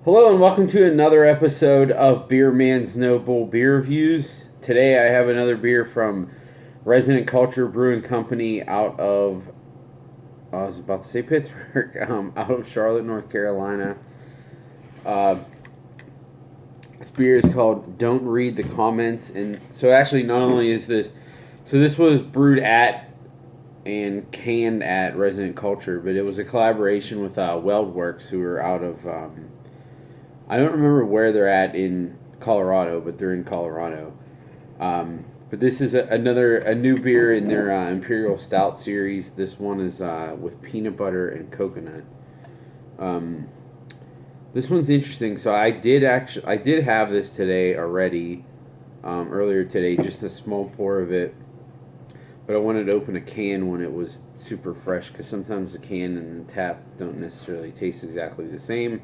Hello and welcome to another episode of Beer Man's Noble Beer Reviews. Today I have another beer from Resident Culture Brewing Company out of, I was about to say Pittsburgh, out of Charlotte, North Carolina. This beer is called Don't Read the Comments. And so actually not only is this, so this was brewed at and canned at Resident Culture, but it was a collaboration with Weldworks, who are out of... I don't remember where they're at in Colorado, but they're in Colorado. But this is a new beer in their Imperial Stout series. This one is with peanut butter and coconut. This one's interesting. So I did have this today already, earlier today, just a small pour of it. But I wanted to open a can when it was super fresh, because sometimes the can and the tap don't necessarily taste exactly the same.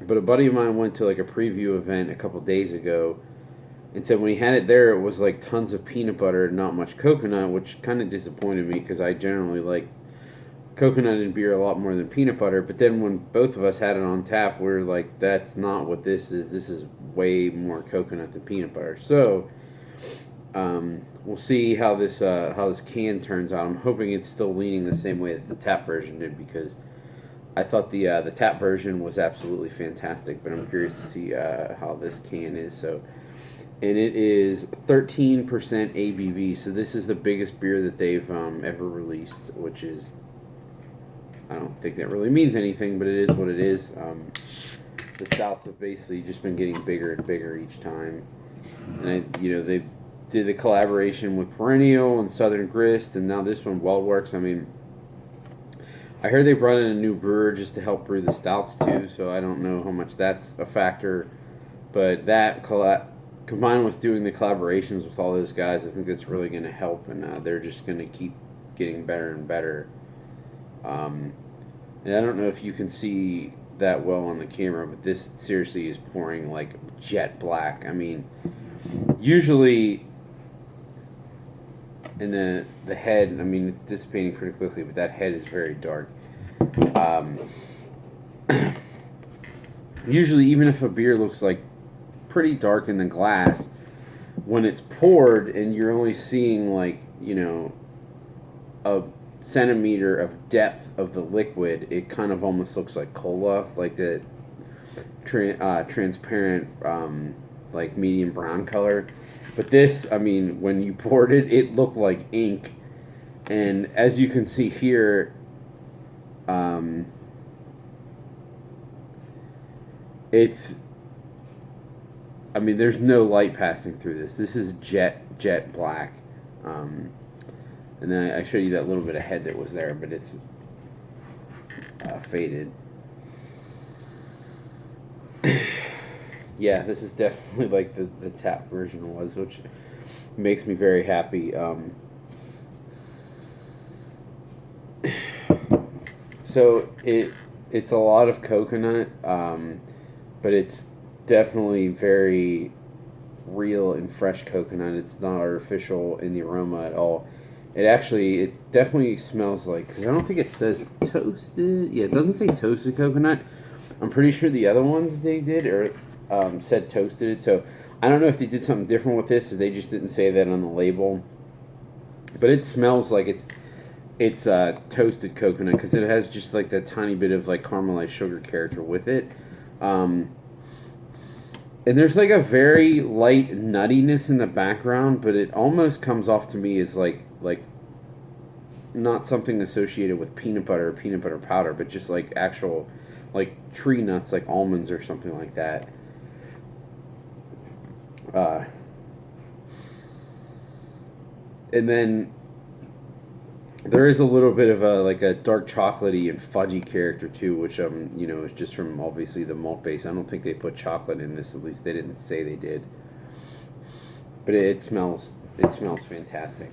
But a buddy of mine went to like a preview event a couple days ago and said when he had it there, it was like tons of peanut butter and not much coconut, which kind of disappointed me because I generally like coconut in beer a lot more than peanut butter. But then when both of us had it on tap, we were like, that's not what this is. This is way more coconut than peanut butter. So we'll see how this can turns out. I'm hoping it's still leaning the same way that the tap version did, because I thought the tap version was absolutely fantastic, but I'm curious to see how this can is. So, and it is 13% ABV, so this is the biggest beer that they've ever released, which is, I don't think that really means anything, but it is what it is. The stouts have basically just been getting bigger and bigger each time, and they did the collaboration with Perennial and Southern Grist, and now this one, Weldworks. I mean, I heard they brought in a new brewer just to help brew the stouts too, so I don't know how much that's a factor. But that combined with doing the collaborations with all those guys, I think that's really going to help, and they're just going to keep getting better and better. And I don't know if you can see that well on the camera, but this seriously is pouring like jet black. I mean, usually in the head, I mean, it's dissipating pretty quickly, but that head is very dark. Usually, even if a beer looks like pretty dark in the glass, when it's poured and you're only seeing like, a centimeter of depth of the liquid, it kind of almost looks like cola, like the transparent, like medium brown color. But this, I mean, when you poured it, it looked like ink. And as you can see here, there's no light passing through this. This is jet black. And then I showed you that little bit of head that was there, but it's faded. Yeah, this is definitely like the tap version was, which makes me very happy. So it's a lot of coconut, but it's definitely very real and fresh coconut. It's not artificial in the aroma at all. It definitely smells like, because I don't think it says toasted. Yeah, it doesn't say toasted coconut. I'm pretty sure the other ones they did said toasted, so I don't know if they did something different with this or they just didn't say that on the label. But it smells like it's toasted coconut, because it has just like that tiny bit of like caramelized sugar character with it. And there's like a very light nuttiness in the background, but it almost comes off to me as like not something associated with peanut butter or peanut butter powder, but just like actual like tree nuts, like almonds or something like that. And then there is a little bit of a dark chocolatey and fudgy character too, which is just from obviously the malt base. I don't think they put chocolate in this. At least they didn't say they did. But it smells fantastic.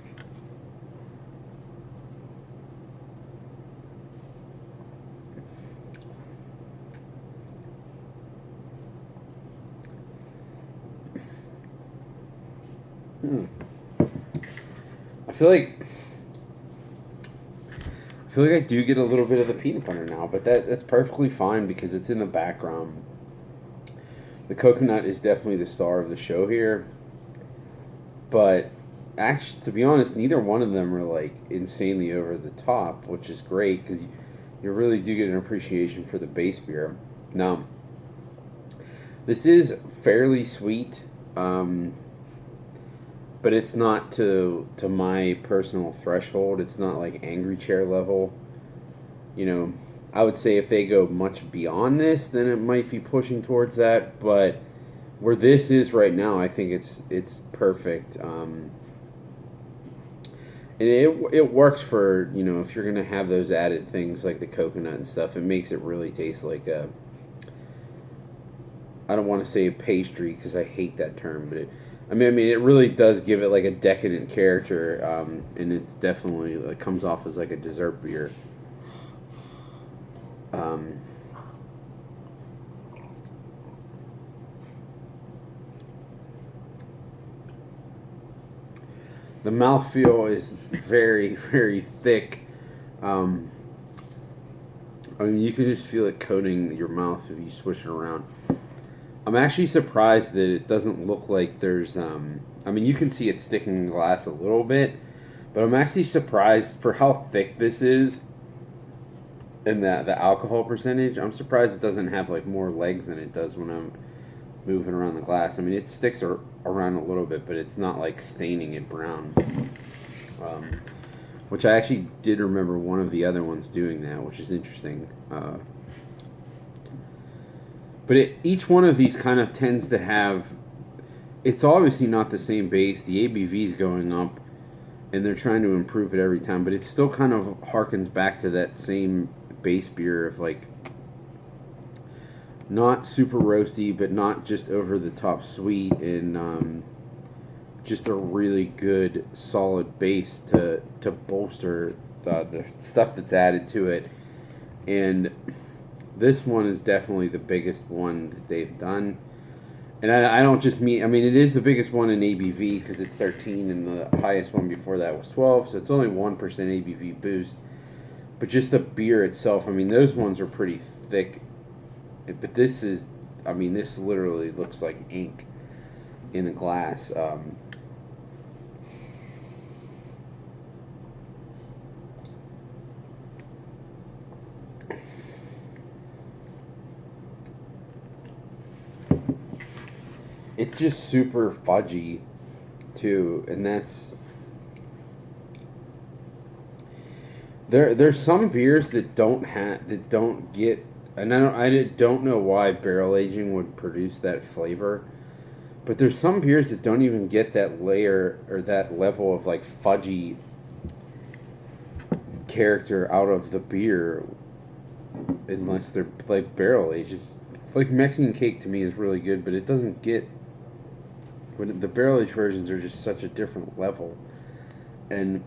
I feel feel like I do get a little bit of the peanut butter now, but that's perfectly fine because it's in the background. The coconut is definitely the star of the show here, but actually, to be honest, neither one of them are like insanely over the top, which is great because you really do get an appreciation for the base beer. Now, this is fairly sweet, but it's not to my personal threshold. It's not like angry chair level. You know, I would say if they go much beyond this, then it might be pushing towards that. But where this is right now, I think it's perfect. And it works for, you know, if you're gonna have those added things like the coconut and stuff. It makes it really taste like a. I don't want to say a pastry because I hate that term, but I mean, it really does give it like a decadent character, and it's definitely like comes off as like a dessert beer. The mouthfeel is very, very thick. I mean, you can just feel it coating your mouth if you swish it around. I'm actually surprised that it doesn't look like there's. I mean, you can see it sticking in glass a little bit, but I'm actually surprised for how thick this is and the alcohol percentage. I'm surprised it doesn't have like more legs than it does when I'm moving around the glass. I mean, it sticks around a little bit, but it's not like staining it brown. Which I actually did remember one of the other ones doing that, which is interesting. But each one of these kind of tends to have. It's obviously not the same base. The ABV is going up, and they're trying to improve it every time. But it still kind of harkens back to that same base beer of like not super roasty, but not just over the top sweet, and just a really good solid base to bolster the stuff that's added to it. And this one is definitely the biggest one that they've done. And I don't just mean, I mean, it is the biggest one in ABV because it's 13 and the highest one before that was 12. So it's only 1% ABV boost. But just the beer itself, I mean, those ones are pretty thick. But this is, I mean, this literally looks like ink in the glass. It's just super fudgy, too, and that's there's some beers that don't get, and I don't know why barrel aging would produce that flavor, but there's some beers that don't even get that layer or that level of like fudgy character out of the beer unless they're like barrel aged. Like Mexican cake to me is really good, but it doesn't get. When the barrel aged versions are just such a different level, and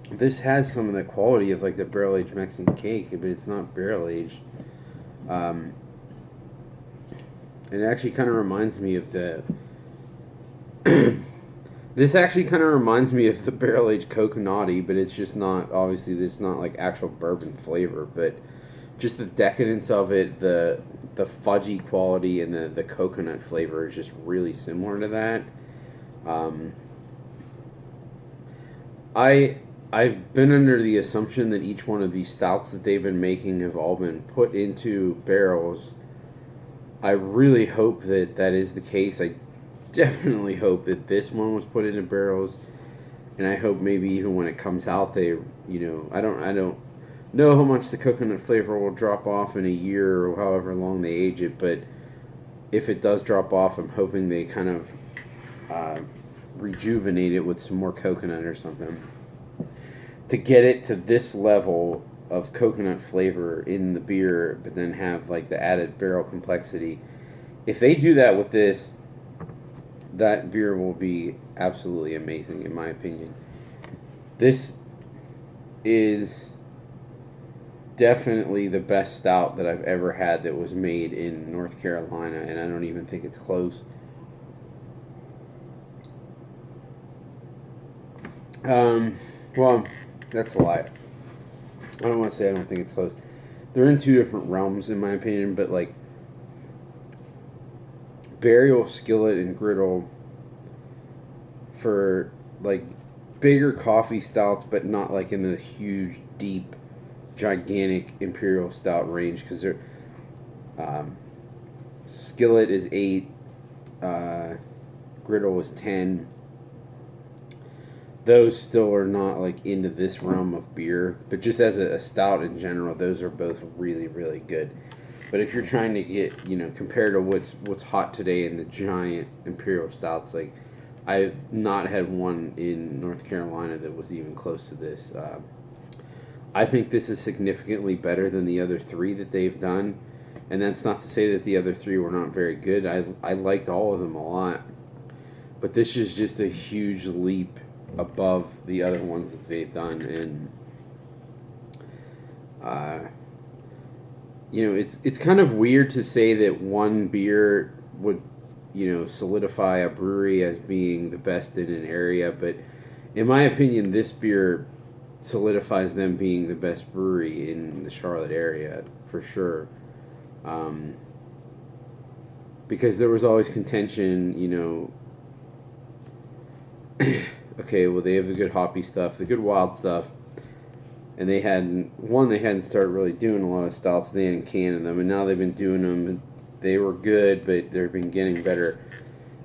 this has some of the quality of like the barrel aged Mexican cake, but it's not barrel aged. It actually kind of reminds me of the. This actually kind of reminds me of the barrel aged coconutty, but it's just not. Obviously, it's not like actual bourbon flavor, but just the decadence of it, the fudgy quality and the coconut flavor is just really similar to that. I've been under the assumption that each one of these stouts that they've been making have all been put into barrels. I really hope that that is the case. I definitely hope that this one was put into barrels, and I hope maybe even when it comes out, they, I don't know how much the coconut flavor will drop off in a year or however long they age it, but if it does drop off, I'm hoping they kind of rejuvenate it with some more coconut or something to get it to this level of coconut flavor in the beer, but then have like the added barrel complexity. If they do that with this, that beer will be absolutely amazing in my opinion. This is definitely the best stout that I've ever had that was made in North Carolina, and I don't even think it's close. Well, that's a lie. don't want to say I don't think it's close. They're in two different realms, in my opinion, but like Burial, Skillet, and Griddle for like bigger coffee stouts, but not like in the huge, deep, gigantic Imperial Stout range, because they're Skillet is 8, Griddle is 10. Those still are not like into this realm of beer, but just as a stout in general, those are both really, really good. But if you're trying to get, compared to what's hot today in the giant Imperial stouts, like I've not had one in North Carolina that was even close to this. I think this is significantly better than the other three that they've done, and that's not to say that the other three were not very good. I liked all of them a lot, but this is just a huge leap above the other ones that they've done, and it's kind of weird to say that one beer would solidify a brewery as being the best in an area, but in my opinion, this beer solidifies them being the best brewery in the Charlotte area for sure. Because there was always contention, okay, well, they have the good hoppy stuff, the good wild stuff, and they hadn't started really doing a lot of stouts. They hadn't canning them, and now they've been doing them, and they were good, but they've been getting better.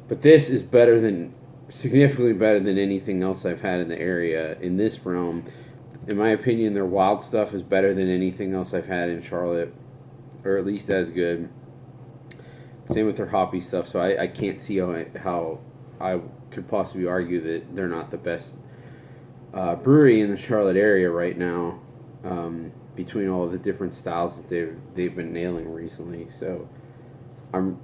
But this is significantly better than anything else I've had in the area in this realm. In my opinion, their wild stuff is better than anything else I've had in Charlotte, or at least as good. Same with their hoppy stuff, so I can't see how I could possibly argue that they're not the best brewery in the Charlotte area right now, between all of the different styles that they've been nailing recently. So I'm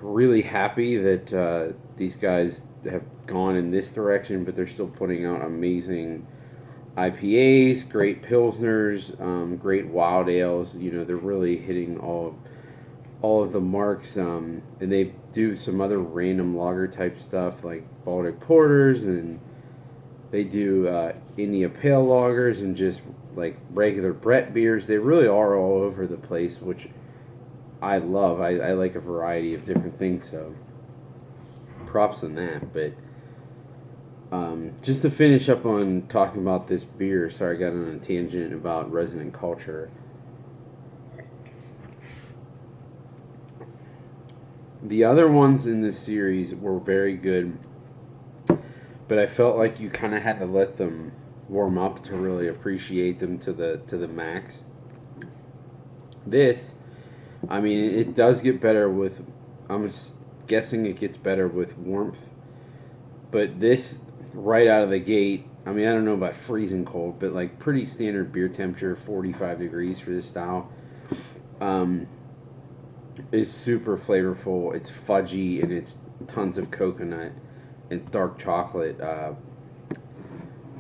really happy that these guys have gone in this direction, but they're still putting out amazing IPAs, great pilsners, great wild ales. They're really hitting all of the marks, and they do some other random lager type stuff like Baltic porters, and they do India Pale lagers and just like regular Brett beers. They really are all over the place, which I love. I like a variety of different things, so props on that. But just to finish up on talking about this beer, sorry I got on a tangent about Resonant Culture. The other ones in this series were very good, but I felt like you kind of had to let them warm up to really appreciate them to the max. This, I mean, it does get better with, I'm guessing it gets better with warmth, but this, right out of the gate, I mean, I don't know about freezing cold, but like pretty standard beer temperature, 45 degrees for this style. Is super flavorful. It's fudgy, and it's tons of coconut and dark chocolate.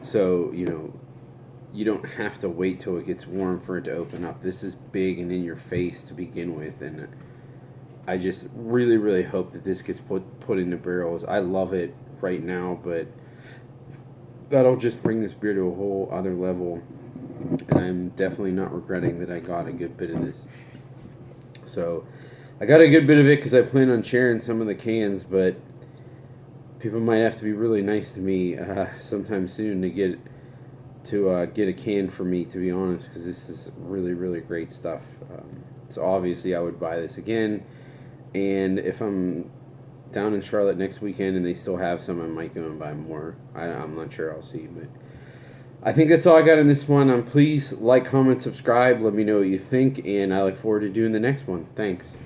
So, you don't have to wait till it gets warm for it to open up. This is big and in your face to begin with, and I just really, really hope that this gets put into barrels. I love it right now, but that'll just bring this beer to a whole other level, and I'm definitely not regretting that I got a good bit of this. So I got a good bit of it because I plan on sharing some of the cans, but people might have to be really nice to me sometime soon to get a can for me, to be honest, because this is really, really great stuff. So obviously I would buy this again, and if I'm down in Charlotte next weekend and they still have some, I might go and buy more. I'm not sure. I'll see, but I think that's all I got in this one. Please like, comment, subscribe. Let me know what you think, and I look forward to doing the next one. Thanks.